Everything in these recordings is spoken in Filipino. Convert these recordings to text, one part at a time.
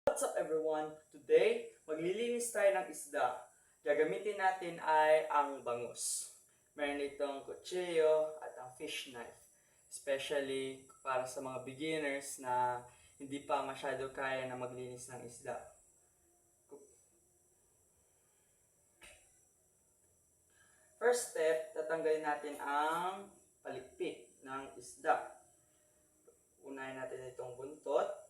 What's up everyone? Today, maglilinis tayo ng isda. Gagamitin natin ay ang bangus. Meron itong kutsilyo at ang fish knife. Especially para sa mga beginners na hindi pa masyado kaya na maglinis ng isda. First step, tatanggalin natin ang palikpik ng isda. Unahin natin itong buntot.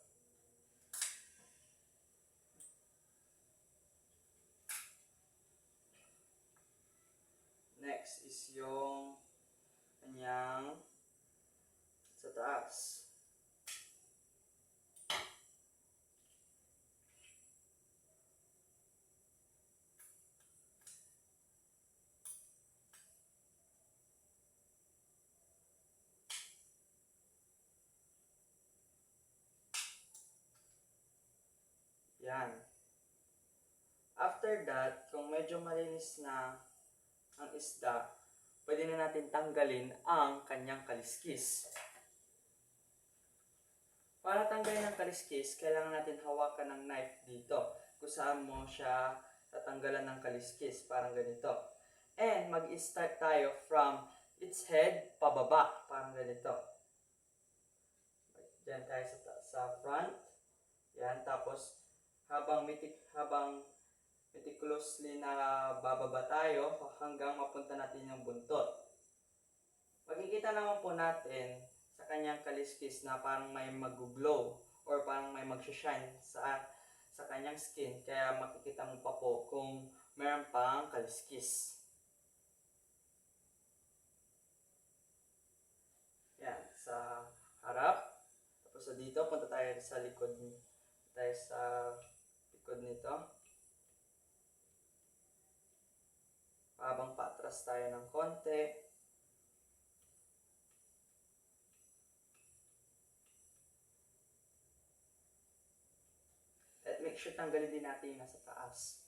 Next is yung kanyang sa taas. Yan. After that, kung medyo malinis na ang isda, pwede na natin tanggalin ang kanyang kaliskis. Para tanggalin ang kaliskis, kailangan natin hawakan ng knife dito, kung saan mo siya tatanggalan ng kaliskis, parang ganito. And mag-start tayo from its head pababa, parang ganito. Diyan tayo sa front. Yan, tapos habang meticulously na bababa tayo hanggang mapunta natin yung buntot. Makikita naman po natin sa kanyang kaliskis na parang may mag-glow or parang may mag-shine sa kanyang skin. Kaya makikita mo pa po kung meron pang kaliskis. Yan, sa harap. Tapos sa dito, punta tayo sa likod nito. Habang patras tayo ng konti. At make sure tanggalin din natin yung nasa taas.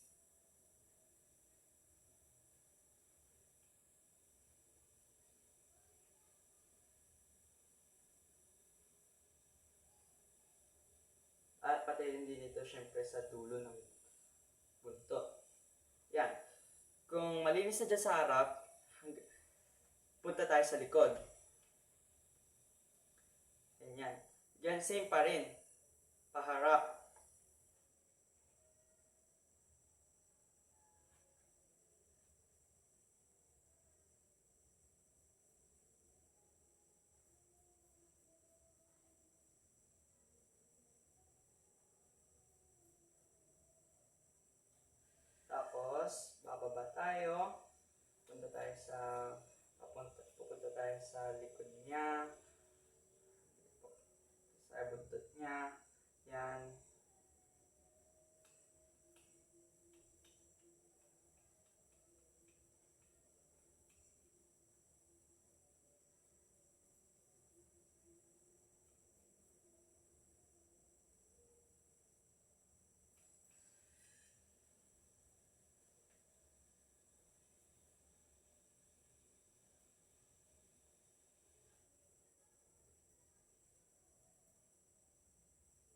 At patayin din ito syempre sa dulo ng buntot. Yan. Kung malinis na dyan sa harap, punta tayo sa likod. Ganyan. Diyan same pa rin. Paharap. Tapos, bababa tayo. Pupunta tayo sa likod niya. Sa buntot niya. Yan.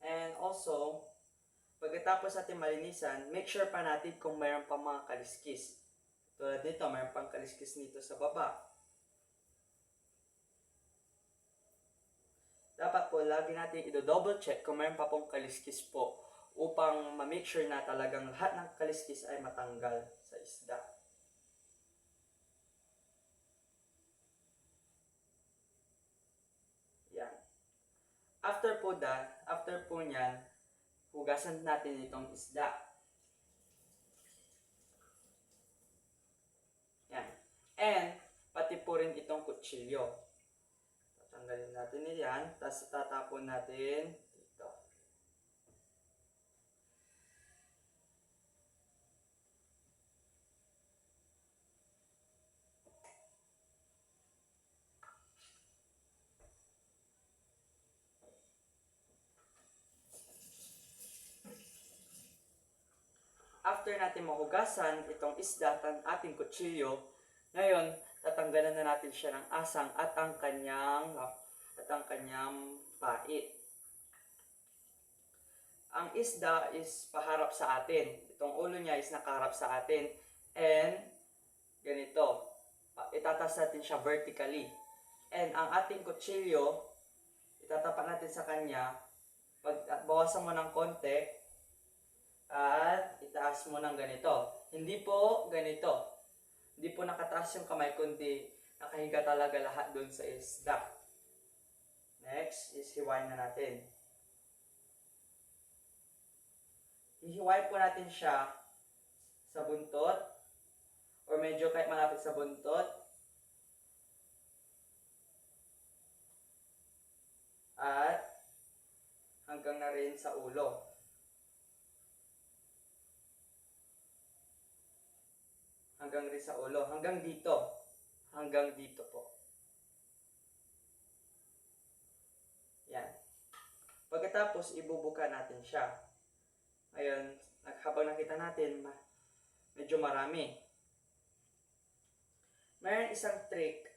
And also, pagkatapos natin malinisan, make sure pa natin kung mayroon pa mga kaliskis. Tulad dito, mayroon pang kaliskis nito sa baba. Dapat po, lagi natin i-double check kung mayroon pa pong kaliskis po upang ma-make sure na talagang lahat ng kaliskis ay matanggal sa isda. Yan. After po nyan, hugasan natin itong isda. Yan. And, pati po rin itong kutsilyo. Tatanggalin natin yan, tapos tatapon natin dito. After natin mahugasan itong isda at ating kutsilyo, ngayon tatanggalan na natin siya ng asang at ang kanyang pait. ang isda is paharap sa atin. Itong ulo niya is nakaharap sa atin. And ganito, itataas natin siya vertically. And ang ating kutsilyo, itatapat natin sa kanya. Bawasan mo ng konti at itaas mo ng ganito. Hindi po ganito. Hindi po nakataas yung kamay, kundi nakahiga talaga lahat dun sa isda. Next is hiwain na natin. Hihiwain po natin siya sa buntot or medyo kahit malapit sa buntot. At hanggang na rin sa ulo. Hanggang rin sa ulo. Hanggang dito. Hanggang dito po. Yan. Pagkatapos, ibubuka natin siya. Ngayon, habang nakita natin, medyo marami. Mayroon isang trick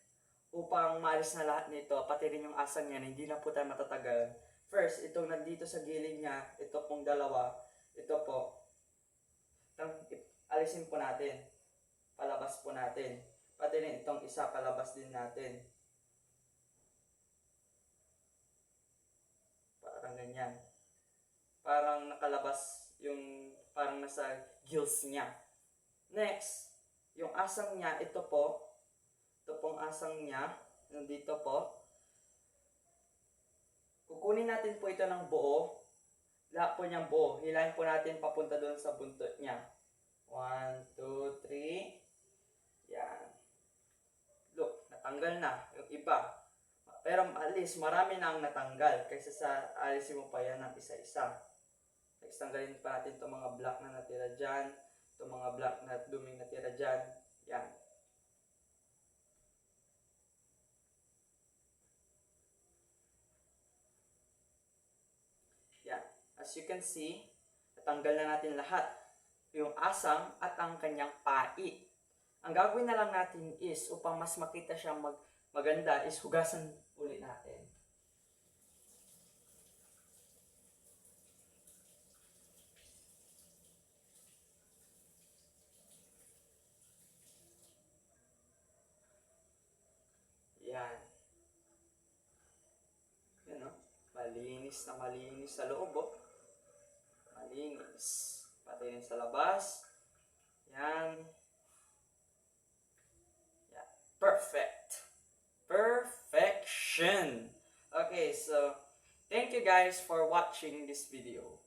upang maalis na lahat nito, pati rin yung asang niya, hindi na po tayo matatagal. First, itong nandito sa gilid niya, ito pong dalawa, ito po, alisin po natin, palabas po natin. Pati rin itong isa, palabas din natin. Parang ganyan. Parang nakalabas yung, parang nasa gills niya. Next, yung asang niya, ito po, ito pong asang niya, nandito po. Kukunin natin po ito ng buo. Lahat po niyang buo. Hilahin po natin papunta doon sa buntot niya. 1, 2, 3. Yan. Look, natanggal na yung iba. Pero at least marami na ang natanggal kaysa sa alisin mo pa yan ng isa-isa. Next, tanggalin pa natin itong mga black na natira dyan. Itong mga black na duming natira dyan. Yan. As you can see, natanggal na natin lahat. Yung asang at ang kanyang pai. Ang gagawin na lang natin is, upang mas makita siyang maganda, is hugasan ulit natin. Yan. Yan o. Malinis na malinis sa loob o. Malinis. Pati rin sa labas. Yan. Yan. Perfect. Perfection. Okay, so thank you guys for watching this video.